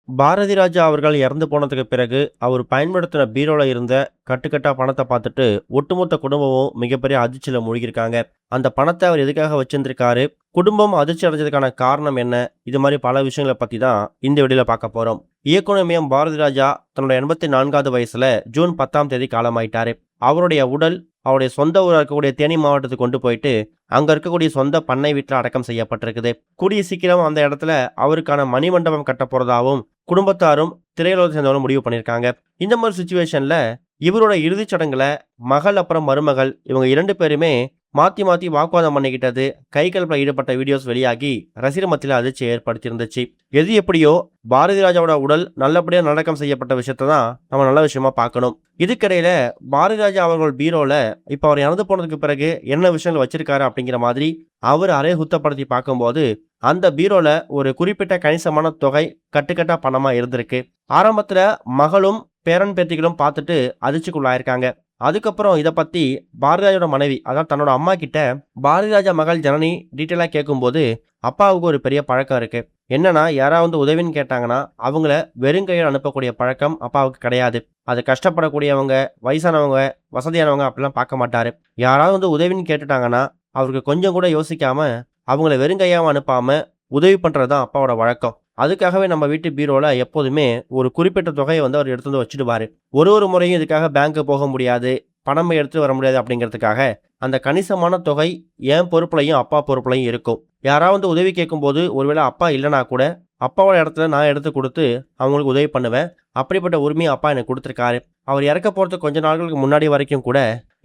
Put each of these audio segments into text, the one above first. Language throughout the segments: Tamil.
பாரதி ராஜா அவர்கள் இறந்து போனதுக்கு பிறகு, அவர் பயன்படுத்தின பீரோல இருந்த கட்டுக்கட்டா பணத்த பார்த்துட்டு, ஒட்டுமொத்த குடும்பமும் மிகப்பெரிய அதிர்ச்சியில மூழ்கியிருக்காங்க. அந்த பணத்த அவர் எதுக்காக வச்சிருந்திருக்காரு? குடும்பம் அதிர்ச்சி அடைஞ்சதுக்கான காரணம் என்ன? இது மாரி பல விஷயங்கள பத்தி தான் இந்த வீடியோல பார்க்க போறோம். இயக்குனர் பாரதி ராஜா தன்னோட 84வது வயசுல ஜூன் 10ஆம் தேதி காலமாயிட்டாரு. அவருடைய உடல் அவருடைய சொந்த ஊரா இருக்கக்கூடிய தேனி மாவட்டத்துக்கு கொண்டு போயிட்டு, அங்க இருக்கக்கூடிய சொந்த பண்ணை வீட்ல அடக்கம் செய்யப்பட்டிருக்குது. கூடிய சீக்கிரம் அந்த இடத்துல அவருக்கான மணிமண்டபம் கட்டப் போறதாவும் குடும்பத்தாரும் திரையுலகத்தை சேர்ந்தவரும் முடிவு பண்ணியிருக்காங்க. இந்த மாதிரி சுச்சுவேஷன்ல இவரோட இறுதிச் சடங்குல மகள் அப்புறம் மருமகள் இவங்க 2 பேருமே மாத்தி மாத்தி வாக்குவாதம் பண்ணிக்கிட்டது, கை கலப்புல ஈடுபட்ட வீடியோஸ் வெளியாகி ரசிகர் மத்தியில அதிர்ச்சியை ஏற்படுத்தியிருந்துச்சு. எது எப்படியோ பாரதி ராஜாவோட உடல் நல்லபடியா அடக்கம் செய்யப்பட்ட விஷயத்த தான் நம்ம நல்ல விஷயமா பார்க்கணும். இதுக்கிடையில பாரதி ராஜா அவர்கள் பீரோல இப்ப அவர் இறந்து போனதுக்கு பிறகு என்ன விஷயங்கள் வச்சிருக்காரு அப்படிங்கிற மாதிரி அவர் அறைய சுத்தப்படுத்தி பார்க்கும்போது, அந்த பீரோல ஒரு குறிப்பிட்ட கணிசமான தொகை கட்டுக்கட்டா பணமா இருந்திருக்கு. ஆரம்பத்துல மகளும் பேரன் பேத்திகளும் பார்த்துட்டு அதிர்ச்சிக்குள்ளாயிருக்காங்க. அதுக்கப்புறம் இத பத்தி பாரதிராஜோட மனைவி, அதாவது தன்னோட அம்மா கிட்ட பாரதிராஜா மகள் ஜனனி டீட்டெயிலா கேட்கும்போது, அப்பாவுக்கு ஒரு பெரிய பழக்கம் இருக்கு. என்னன்னா, யாராவது உதவின்னு கேட்டாங்கன்னா அவங்கள வெறுங்கையோட அனுப்பக்கூடிய பழக்கம் அப்பாவுக்கு கிடையாது. அது கஷ்டப்படக்கூடியவங்க, வயசானவங்க, வசதியானவங்க அப்படிலாம் பார்க்க மாட்டாரு. யாராவது உதவின்னு கேட்டுட்டாங்கன்னா அவருக்கு கொஞ்சம் கூட யோசிக்காம அவங்கள வெறுங்கையாவும் அனுப்பாம உதவி பண்றது தான் அப்பாவோட வழக்கம். அதுக்காகவே நம்ம வீட்டு பீரோல எப்போதுமே ஒரு குறிப்பிட்ட தொகையை அவர் எடுத்து வந்து வச்சுடுவாரு. ஒரு முறையும் இதுக்காக பேங்க்கு போக முடியாது, பணம் எடுத்து வர முடியாது அப்படிங்கிறதுக்காக அந்த கணிசமான தொகை என் பொறுப்புலையும் அப்பா பொறுப்புலையும் இருக்கும். யாராவது உதவி கேட்கும்போது ஒருவேளை அப்பா இல்லைனா கூட அப்பாவோட இடத்துல நான் எடுத்து கொடுத்து அவங்களுக்கு உதவி பண்ணுவேன். அப்படிப்பட்ட உரிமையை அப்பா எனக்கு கொடுத்துருக்காரு. அவர் இறக்க போறதுக்கு கொஞ்ச நாட்களுக்கு முன்னாடி வரைக்கும் கூட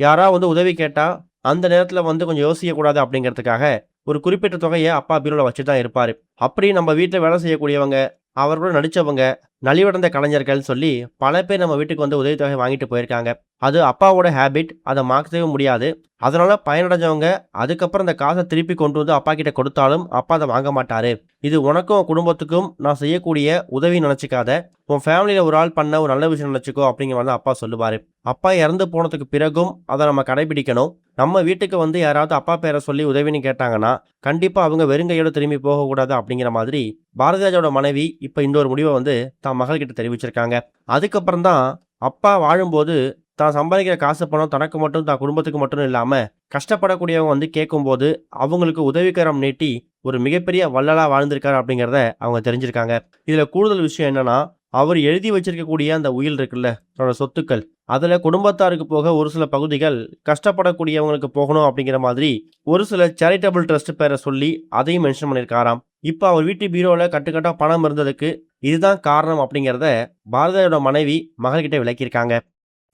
யாராவது உதவி கேட்டா அந்த நேரத்துல கொஞ்சம் யோசிக்க கூடாது அப்படிங்கிறதுக்காக ஒரு குறிப்பிட்ட தொகையை அப்பா பீரோல வச்சு தான் இருப்பாரு. அப்படி நம்ம வீட்டுல வேலை செய்யக்கூடியவங்க, அவரோட நடிச்சவங்க, நலிவடைந்த கலைஞர்கள் சொல்லி பல பேர் நம்ம வீட்டுக்கு உதவித்தொகை வாங்கிட்டு போயிருக்காங்க. அது அப்பாவோட ஹேபிட், அதை மாற்றவே முடியாது. அதனால பயனடைஞ்சவங்க அதுக்கப்புறம் இந்த காசை திருப்பி கொண்டு வந்து அப்பா கிட்ட கொடுத்தாலும் அப்பா அதை வாங்க மாட்டாரு. இது உனக்கும் உன் குடும்பத்துக்கும் நான் செய்யக்கூடிய உதவி நினைச்சுக்காத, உன் ஃபேமிலியில ஒரு ஆள் பண்ண ஒரு நல்ல விஷயம் நினைச்சுக்கோ அப்படிங்கிற மாதிரி அப்பா சொல்லுவாரு. அப்பா இறந்து போனதுக்கு பிறகும் அதை நம்ம கடைபிடிக்கணும். நம்ம வீட்டுக்கு யாராவது அப்பா பேரை சொல்லி உதவின்னு கேட்டாங்கன்னா கண்டிப்பா அவங்க வெறுங்கையோட திரும்பி போகக்கூடாது அப்படிங்கிற மாதிரி பாரதிராஜோட மனைவி இப்ப இந்த ஒரு முடிவை தான் மகள்கிட்ட தெரிவிச்சிருக்காங்க. அதுக்கப்புறம் தான் அப்பா வாழும்போது தான் சம்பாதிக்கிற காசு பணம் தனக்கு மட்டும் தான் குடும்பத்துக்கு மட்டும் இல்லாம கஷ்டப்படக்கூடியவங்க கேட்கும்போது அவங்களுக்கு உதவிக்கரம் நீட்டி ஒரு மிகப்பெரிய வள்ளலா வாழ்ந்திருக்காரு அப்படிங்கிறத அவங்க தெரிஞ்சிருக்காங்க. இதுல கூடுதல் விஷயம் என்னன்னா, அவர் எழுதி வச்சிருக்கக்கூடிய அந்த உயில் இருக்குல்ல, அவரோட சொத்துக்கள், அதுல குடும்பத்தாருக்கு போக ஒரு சில பகுதிகள் கஷ்டப்படக்கூடியவங்களுக்கு போகணும் அப்படிங்கிற மாதிரி ஒரு சில சேரிட்டபிள் ட்ரஸ்ட் பேரை சொல்லி அதையும் மென்ஷன் பண்ணியிருக்காராம். இப்ப அவர் வீட்டு பீரோல கட்டுக்கட்டா பணம் இருந்ததுக்கு இதுதான் காரணம் அப்படிங்கிறத பாரதியோட மனைவி மகள்கிட்ட விளக்கியிருக்காங்க.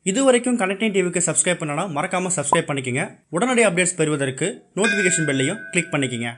இதுவரைக்கும் கனெக்டிங் டிவிக்கு சப்ஸ்கிரைப் பண்ணனா மறக்காம சப்ஸ்கிரைப் பண்ணிக்கங்க. உடனடி அப்டேட்ஸ் பெறுவதற்கு நோட்டிஃபிகேஷன் பெல்லையும் கிளிக் பண்ணிக்கங்க.